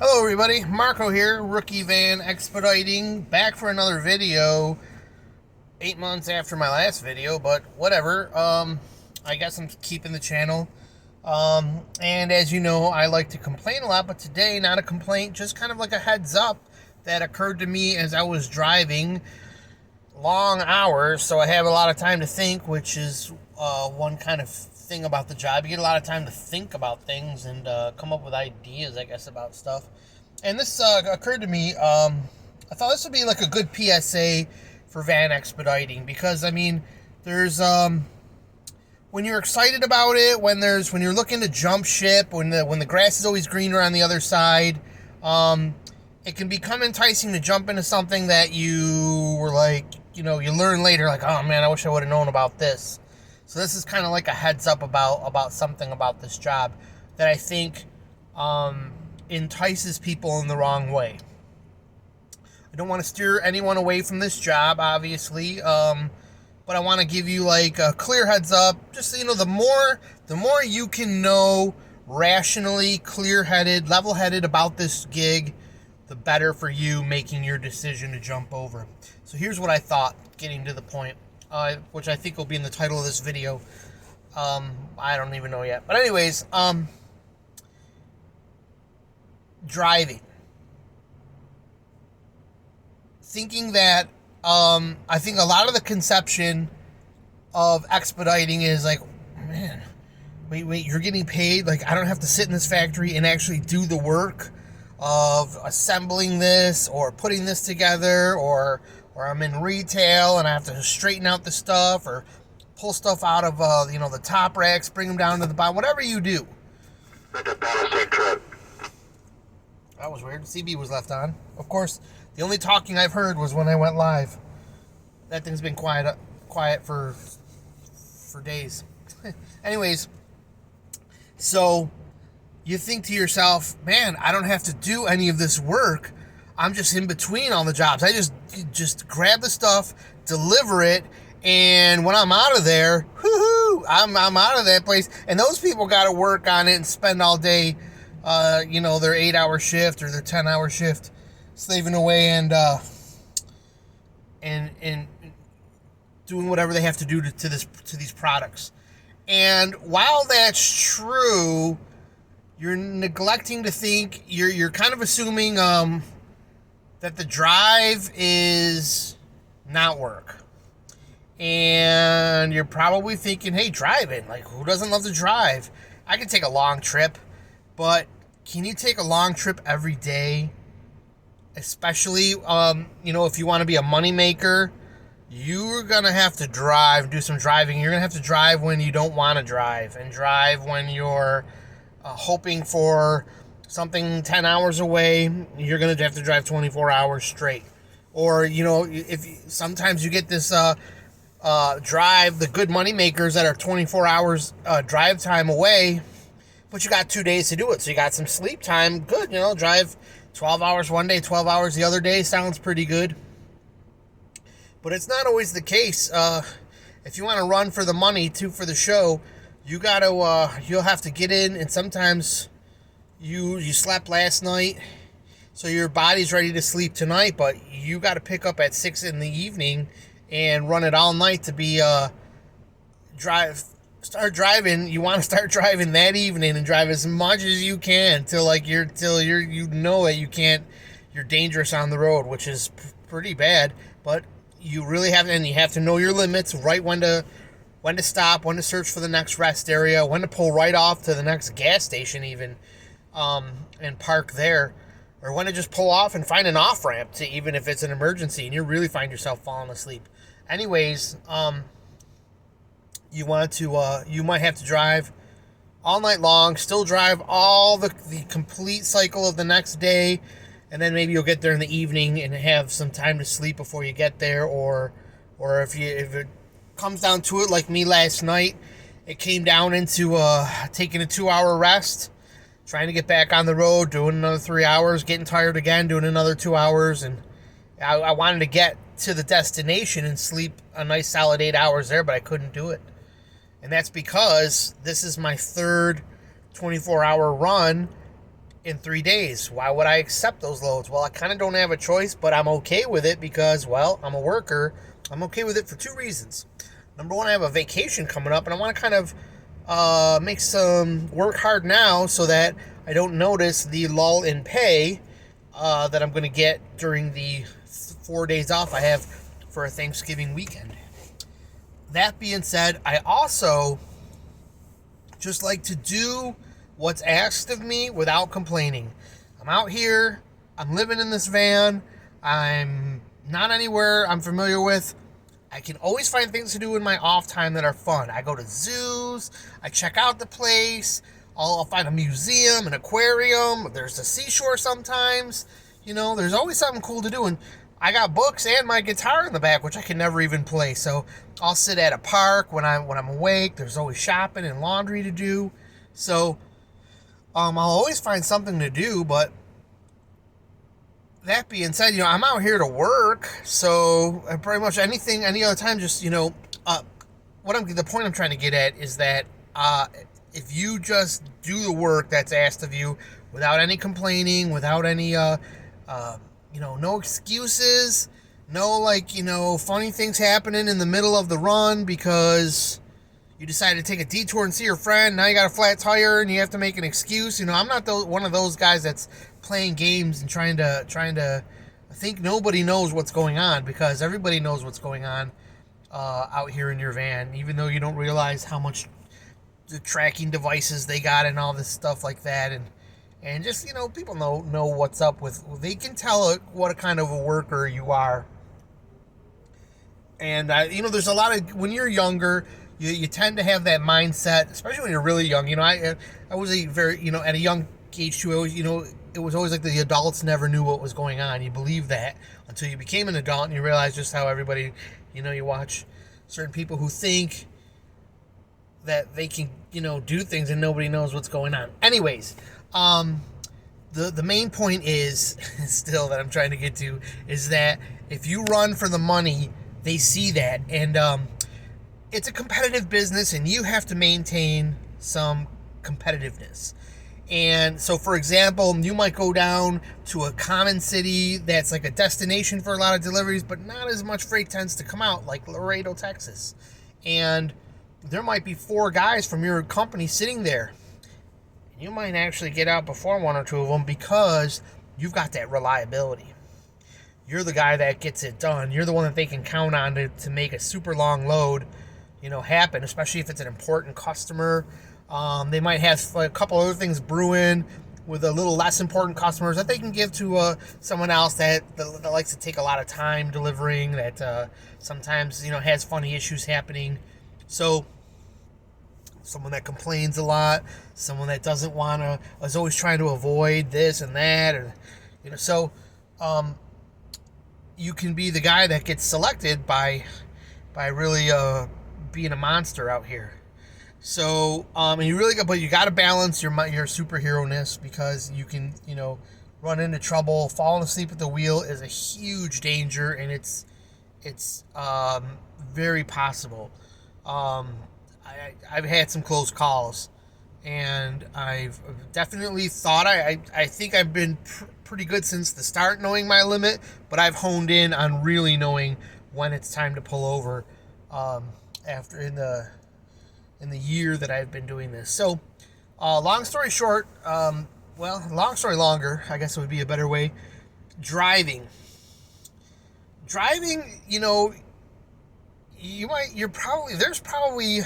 Hello everybody, Marco here, Rookie Van Expediting, back for another video, 8 months after my last video, but whatever, I guess I'm keeping the channel, and as you know, I like to complain a lot, but today, not a complaint, just kind of like a heads up that occurred to me as I was driving long hours, so I have a lot of time to think, which is one kind of thing about the job. You get a lot of time to think about things and come up with ideas, I guess, about stuff. And this occurred to me. I thought this would be like a good PSA for van expediting because I mean, there's when you're excited about it, when you're looking to jump ship, when the grass is always greener on the other side, it can become enticing to jump into something that you were like, you learn later, like, oh man, I wish I would have known about this. So this is kind of like a heads up about something about this job that I think entices people in the wrong way. I don't want to steer anyone away from this job, obviously, but I want to give you like a clear heads up. Just so you know, the more you can know rationally, clear-headed, level-headed about this gig, the better for you making your decision to jump over. So here's what I thought, getting to the point. Which I think will be in the title of this video. I don't even know yet. But anyways, driving. Thinking that, I think a lot of the conception of expediting is like, man, wait, you're getting paid? Like, I don't have to sit in this factory and actually do the work of assembling this or putting this together, or I'm in retail and I have to straighten out the stuff or pull stuff out of the top racks, bring them down to the bottom, whatever you do. Like a ballasting truck. That was weird. CB was left on. Of course, the only talking I've heard was when I went live. That thing's been quiet for days. Anyways, so you think to yourself, man, I don't have to do any of this work. I'm just in between all the jobs. I just grab the stuff, deliver it, and when I'm out of there, I'm out of that place. And those people got to work on it and spend all day, their 8-hour shift or their 10-hour shift, slaving away and doing whatever they have to do to these products. And while that's true, you're neglecting to think. You're kind of assuming that the drive is not work. And you're probably thinking, hey, driving, like, who doesn't love to drive? I can take a long trip, but can you take a long trip every day? Especially, if you want to be a moneymaker, you're going to have to drive, do some driving. You're going to have to drive when you don't want to drive, and drive when you're hoping for something 10 hours away. You're going to have to drive 24 hours straight. Or, if sometimes you get this drive, the good money makers that are 24 hours drive time away, but you got 2 days to do it. So you got some sleep time. Good, drive 12 hours one day, 12 hours the other day. Sounds pretty good. But it's not always the case. If you want to run for the money, too, for the show, you'll have to get in, and sometimes you slept last night, so your body's ready to sleep tonight, but you got to pick up at 6 in the evening and run it all night to be start driving. You want to start driving that evening and drive as much as you can till that you can't. You're dangerous on the road, which is pretty bad. But you really have to know your limits, right? When to stop, when to search for the next rest area, when to pull right off to the next gas station, even. And park there, or when to just pull off and find an off-ramp to, even if it's an emergency and you really find yourself falling asleep. Anyways, you might have to drive all night long, still drive all the complete cycle of the next day, and then maybe you'll get there in the evening and have some time to sleep before you get there, or if it comes down to it, like me last night, it came down into taking a 2-hour rest, trying to get back on the road, doing another 3 hours, getting tired again, doing another 2 hours, and I wanted to get to the destination and sleep a nice solid 8 hours there, but I couldn't do it. And that's because this is my third 24-hour run in 3 days. Why would I accept those loads? Well, I kind of don't have a choice, but I'm okay with it because, well, I'm a worker. I'm okay with it for 2 reasons. Number one, I have a vacation coming up, and I want to kind of make some work hard now so that I don't notice the lull in pay that I'm going to get during the 4 days off I have for a Thanksgiving weekend. That being said, I also just like to do what's asked of me without complaining. I'm out here, I'm living in this van, I'm not anywhere I'm familiar with. I can always find things to do in my off time that are fun. I go to zoos, I check out the place, I'll find a museum, an aquarium, there's a seashore sometimes. There's always something cool to do, and I got books and my guitar in the back, which I can never even play. So I'll sit at a park when I'm awake. There's always shopping and laundry to do. So I'll always find something to do. But that being said, I'm out here to work. So pretty much anything, any other time, just the point I'm trying to get at is that if you just do the work that's asked of you without any complaining, without any no excuses, no funny things happening in the middle of the run because you decided to take a detour and see your friend. Now you got a flat tire and you have to make an excuse. I'm not one of those guys that's playing games and trying to think nobody knows what's going on, because everybody knows what's going on out here in your van, even though you don't realize how much the tracking devices they got and all this stuff like that. And just, people know what's up with, they can tell what kind of a worker you are. And, there's a lot of, when you're younger, you tend to have that mindset, especially when you're really young. I was a very, at a young age too, it was always like the adults never knew what was going on. You believe that until you became an adult and you realize just how everybody, you watch certain people who think that they can, do things and nobody knows what's going on. Anyways, the main point is still that I'm trying to get to is that if you run for the money, they see that, and it's a competitive business, and you have to maintain some competitiveness. And so, for example, you might go down to a common city that's like a destination for a lot of deliveries, but not as much freight tends to come out, like Laredo, Texas. And there might be 4 guys from your company sitting there. You might actually get out before 1 or 2 of them because you've got that reliability. You're the guy that gets it done. You're the one that they can count on to make a super long load, happen, especially if it's an important customer. They might have a couple other things brewing with a little less important customers that they can give to someone else that likes to take a lot of time delivering, that sometimes, has funny issues happening. So someone that complains a lot, someone that doesn't want to, is always trying to avoid this and that, or you can be the guy that gets selected by really being a monster out here. So and you got to balance your superhero-ness, because you can run into trouble. Falling asleep at the wheel is a huge danger, and it's very possible. I've had some close calls, and I've definitely thought I think I've been pretty good since the start, knowing my limit, but I've honed in on really knowing when it's time to pull over after in the year that I've been doing this. So long story short, long story longer, I guess it would be a better way. Driving, there's probably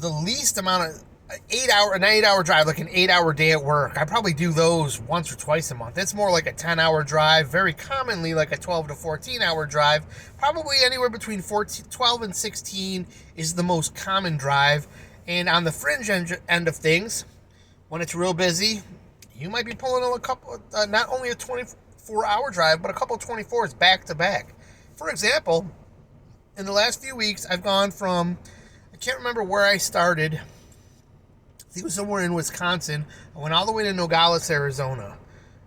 the least amount of 8-hour drive, like an 8-hour day at work. I probably do those once or twice a month. It's more like a 10-hour drive, very commonly like a 12 to 14-hour drive. Probably anywhere between 12 and 16 is the most common drive. And on the fringe end of things, when it's real busy, you might be pulling a couple, not only a 24-hour drive, but a couple of 24s back to back. For example, in the last few weeks, I've gone from, I can't remember where I started. I think it was somewhere in Wisconsin. I went all the way to Nogales, Arizona.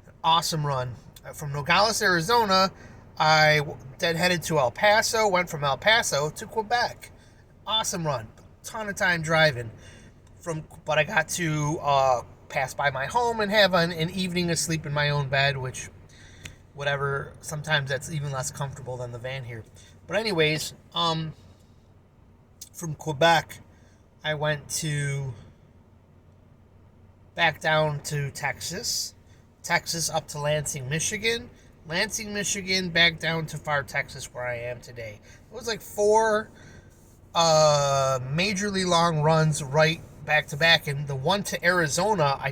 An awesome run. From Nogales, Arizona, I then headed to El Paso, went from El Paso to Quebec. Awesome run. Ton of time driving. But I got to pass by my home and have an evening of sleep in my own bed, which, whatever, sometimes that's even less comfortable than the van here. But anyways, from Quebec, I went back down to Texas up to Lansing, Michigan, back down to far Texas where I am today. It was like 4 majorly long runs right back to back, and the one to Arizona, I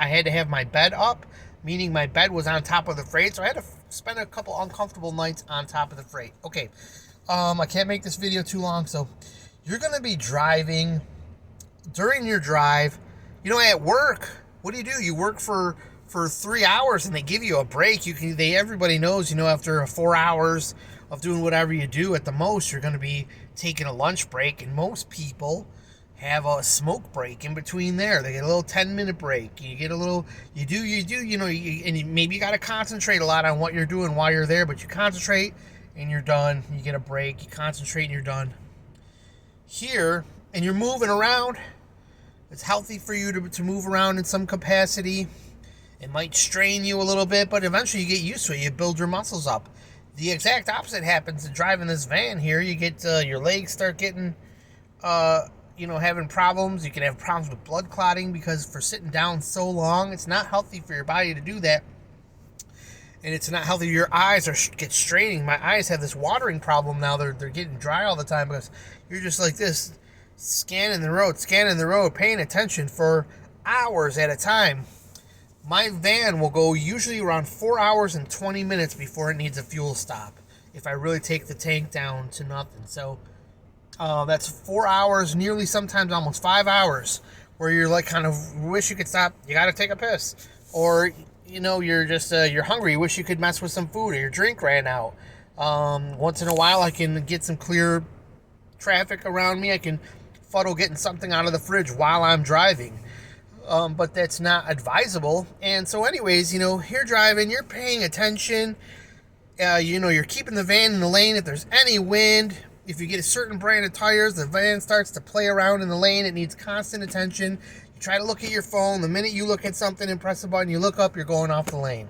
had to have my bed up, meaning my bed was on top of the freight, so I had to spend a couple uncomfortable nights on top of the freight. Okay, I can't make this video too long, so you're going to be driving. During your drive, at work, what do? You work for 3 hours and they give you a break. Everybody knows, after 4 hours of doing whatever you do, at the most, you're going to be taking a lunch break, and most people have a smoke break in between there. They get a little 10-minute break. You get a little, and maybe you got to concentrate a lot on what you're doing while you're there, but you concentrate and you're done. You get a break, you concentrate and you're done. Here, and you're moving around, it's healthy for you to move around in some capacity. It might strain you a little bit, but eventually you get used to it. You build your muscles up. The exact opposite happens to driving this van here. You get your legs start getting, having problems. You can have problems with blood clotting because for sitting down so long, it's not healthy for your body to do that. And it's not healthy. Your eyes get straining. My eyes have this watering problem now. They're getting dry all the time because you're just like this, scanning the road, paying attention for hours at a time. My van will go usually around 4 hours and 20 minutes before it needs a fuel stop, if I really take the tank down to nothing. So that's 4 hours, nearly sometimes almost 5 hours, where you're like kind of wish you could stop. You got to take a piss, or you're just you're hungry. You wish you could mess with some food, or your drink ran out. Once in a while, I can get some clear traffic around me. I can fuddle getting something out of the fridge while I'm driving. But that's not advisable. And so anyways, you're driving, you're paying attention, you're keeping the van in the lane. If there's any wind, if you get a certain brand of tires, the van starts to play around in the lane. It needs constant attention. You try to look at your phone. The minute you look at something and press a button, you look up, you're going off the lane.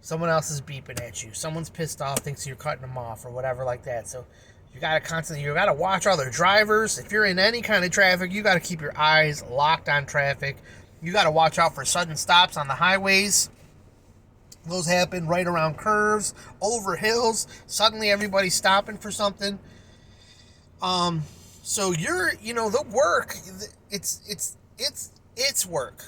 Someone else is beeping at you. Someone's pissed off, thinks you're cutting them off or whatever like that. So you got to watch other drivers. If you're in any kind of traffic, you got to keep your eyes locked on traffic. You got to watch out for sudden stops on the highways. Those happen right around curves, over hills. Suddenly everybody's stopping for something. So the work, it's work.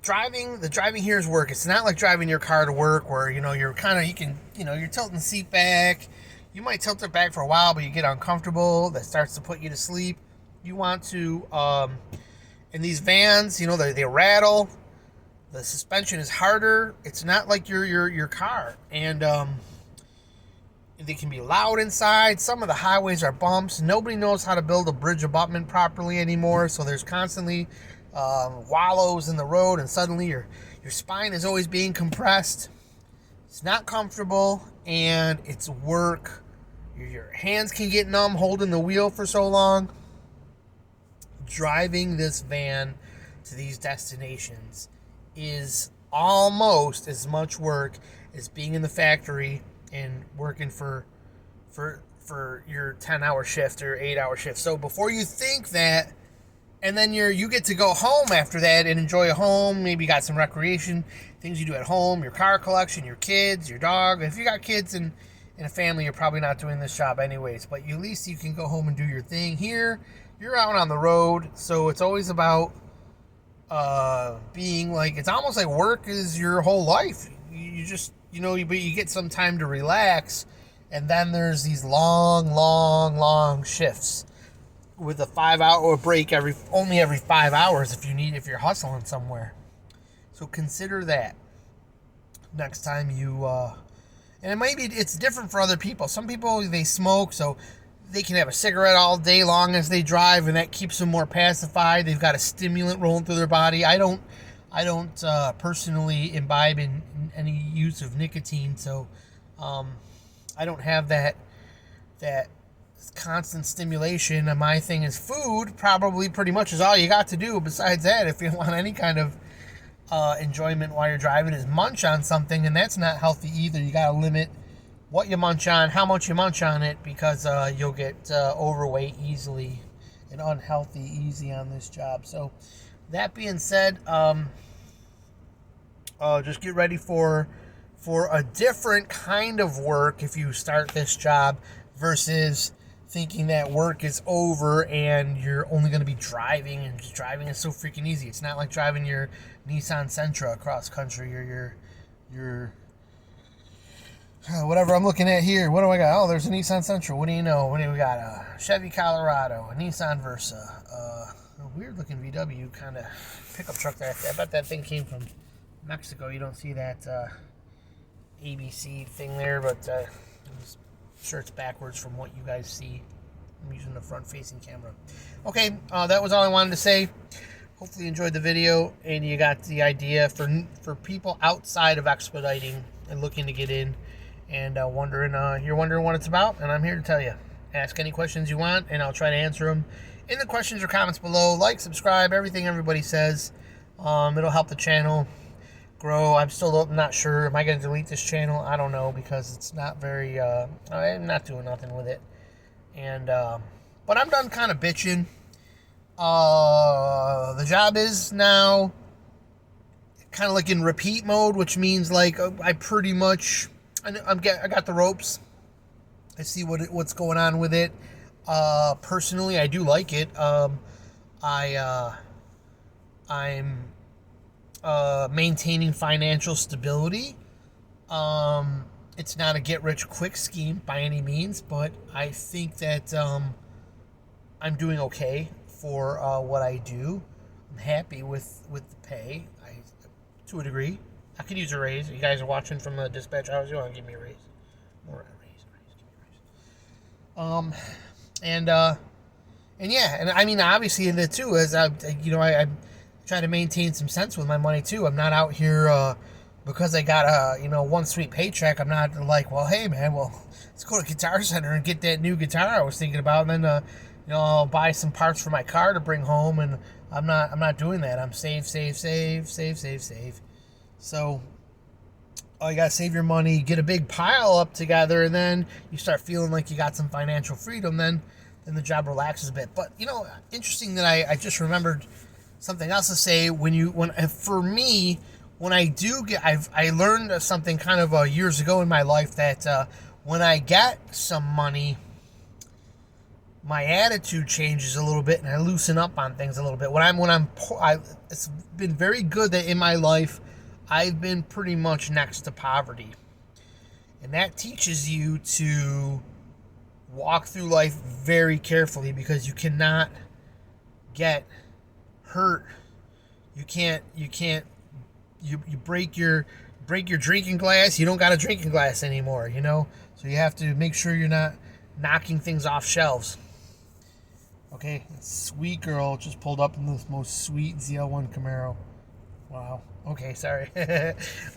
The driving here is work. It's not like driving your car to work where, you're tilting the seat back. You might tilt it back for a while, but you get uncomfortable. That starts to put you to sleep. You want to, in these vans, they rattle. The suspension is harder. It's not like your car. And, they can be loud inside. Some of the highways are bumps. Nobody knows how to build a bridge abutment properly anymore. So there's constantly wallows in the road, and suddenly your spine is always being compressed. It's not comfortable, and it's work. Your hands can get numb holding the wheel for so long. Driving this van to these destinations is almost as much work as being in the factory and working for your 10-hour shift or 8-hour shift. So before you think that, and then you get to go home after that and enjoy a home. Maybe you got some recreation things you do at home, your car collection, your kids, your dog. If you got kids in a family, you're probably not doing this job anyways, but at least you can go home and do your thing. Here, you're out on the road, so it's always about being like, it's almost like work is your whole life. You just, but you get some time to relax, and then there's these long shifts with a 5-hour break only every 5 hours if you're hustling somewhere. So consider that next time you, and it's different for other people. Some people, they smoke, so they can have a cigarette all day long as they drive, and that keeps them more pacified. They've got a stimulant rolling through their body. I don't personally imbibe in any use of nicotine, so I don't have that constant stimulation. And my thing is food. Probably pretty much is all you got to do. Besides that, if you want any kind of enjoyment while you're driving is munch on something, and that's not healthy either. You got to limit what you munch on, how much you munch on it, because you'll get overweight easily and unhealthy easy on this job. So that being said, just get ready for a different kind of work if you start this job versus thinking that work is over and you're only going to be driving, and driving is so freaking easy. It's not like driving your Nissan Sentra across country or your whatever I'm looking at here. What do I got? Oh, there's a Nissan Sentra. What do you know? What do we got? A Chevy Colorado, a Nissan Versa, a weird looking VW kind of pickup truck there. I bet that thing came from Mexico. You don't see that ABC thing there, but I'm sure it's backwards from what you guys see. I'm using the front facing camera. Okay, that was all I wanted to say. Hopefully you enjoyed the video and you got the idea for people outside of expediting and looking to get in and you're wondering what it's about, and I'm here to tell you. Ask any questions you want and I'll try to answer them in the questions or comments below. Like, subscribe, everything everybody says. It'll help the channel grow. I'm still not sure. Am I going to delete this channel? I don't know, because it's not very I'm not doing nothing with it. And but I'm done kind of bitching. The job is now kind of like in repeat mode, which means like I pretty much I got the ropes. I see what's going on with it. Personally, I do like it. I'm maintaining financial stability. It's not a get-rich-quick scheme by any means, but I think that I'm doing okay for what I do. I'm happy with the pay, to a degree. I could use a raise. You guys are watching from the dispatch hours. You want to give me a raise? More a raise. Give me a raise. And yeah, and I mean, obviously, in the too, as I try to maintain some sense with my money too. I'm not out here because I got a one sweet paycheck. I'm not like, well, hey man, let's go to Guitar Center and get that new guitar I was thinking about, and then I'll buy some parts for my car to bring home. And I'm not doing that. I'm save. So you gotta save your money, get a big pile up together, and then you start feeling like you got some financial freedom. Then the job relaxes a bit. But interesting that I just remembered something else to say. For me, when I do get, I learned something kind of years ago in my life that when I get some money, my attitude changes a little bit and I loosen up on things a little bit. It's been very good that in my life I've been pretty much next to poverty, and that teaches you to walk through life very carefully, because you cannot get hurt. You break your drinking glass, you don't got a drinking glass anymore, so you have to make sure you're not knocking things off shelves. Okay, sweet girl just pulled up in this most sweet ZL1 Camaro. Wow. Okay, sorry.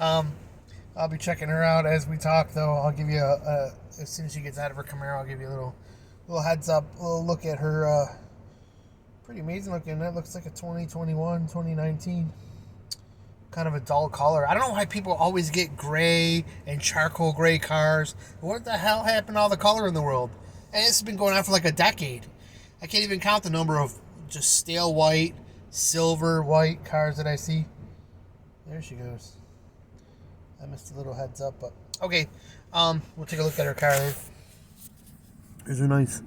I'll be checking her out as we talk, though. I'll give you as soon as she gets out of her Camaro, I'll give you a little heads up, a little look at her. Pretty amazing looking. That looks like a 2021, 2019. Kind of a dull color. I don't know why people always get gray and charcoal gray cars. What the hell happened to all the color in the world? And this has been going on for like a decade. I can't even count the number of just stale white, silver white cars that I see. There she goes. I missed a little heads up, but okay. We'll take a look at her car. There's a nice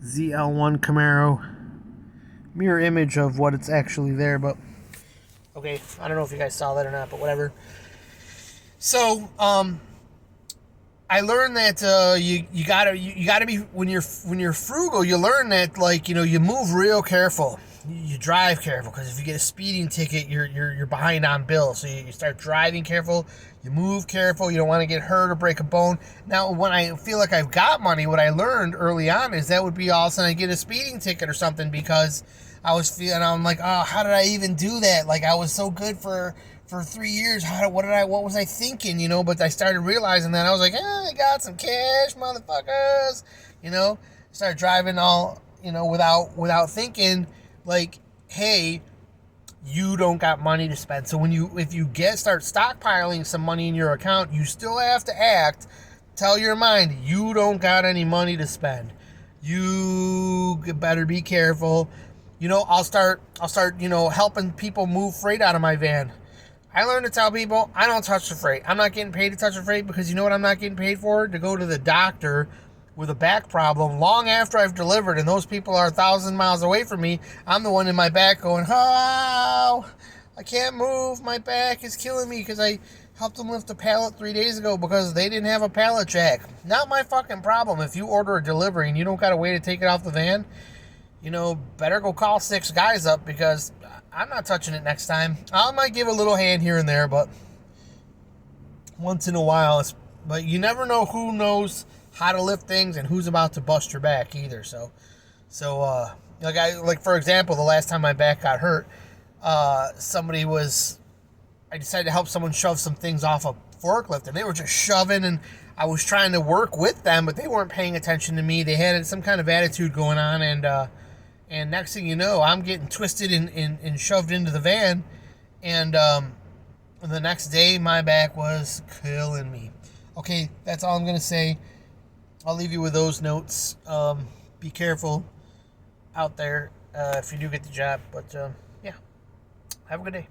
ZL1 Camaro. Mirror image of what it's actually there, but okay, I don't know if you guys saw that or not, but whatever. So I learned that you gotta be, when you're frugal, you learn that, like, you move real careful, you drive careful, because if you get a speeding ticket, you're behind on bills. So you start driving careful, you move careful, you don't want to get hurt or break a bone. Now, when I feel like I've got money, what I learned early on is that would be all of a sudden I get a speeding ticket or something, because I'm like, oh, how did I even do that? Like, I was so good for 3 years. What was I thinking? But I started realizing that I was like, I got some cash, motherfuckers. Started driving all, without thinking, like, hey, you don't got money to spend. So if you start stockpiling some money in your account, you still have to tell your mind you don't got any money to spend. You better be careful. I'll start helping people move freight out of my van. I learned to tell people I don't touch the freight. I'm not getting paid to touch the freight, because you know what I'm not getting paid for? To go to the doctor with a back problem long after I've delivered, and those people are 1,000 miles away from me. I'm the one in my back going, oh, I can't move. My back is killing me because I helped them lift a pallet 3 days ago because they didn't have a pallet jack. Not my fucking problem. If you order a delivery and you don't got a way to take it off the van, better go call 6 guys up, because I'm not touching it next time. I might give a little hand here and there, but once in a while. But you never know who knows how to lift things and who's about to bust your back either. So for example, the last time my back got hurt, I decided to help someone shove some things off a forklift, and they were just shoving, and I was trying to work with them, but they weren't paying attention to me. They had some kind of attitude going on, and next thing you know, I'm getting twisted and shoved into the van, and the next day, my back was killing me. Okay, that's all I'm going to say. I'll leave you with those notes. Be careful out there if you do get the job. But, yeah, have a good day.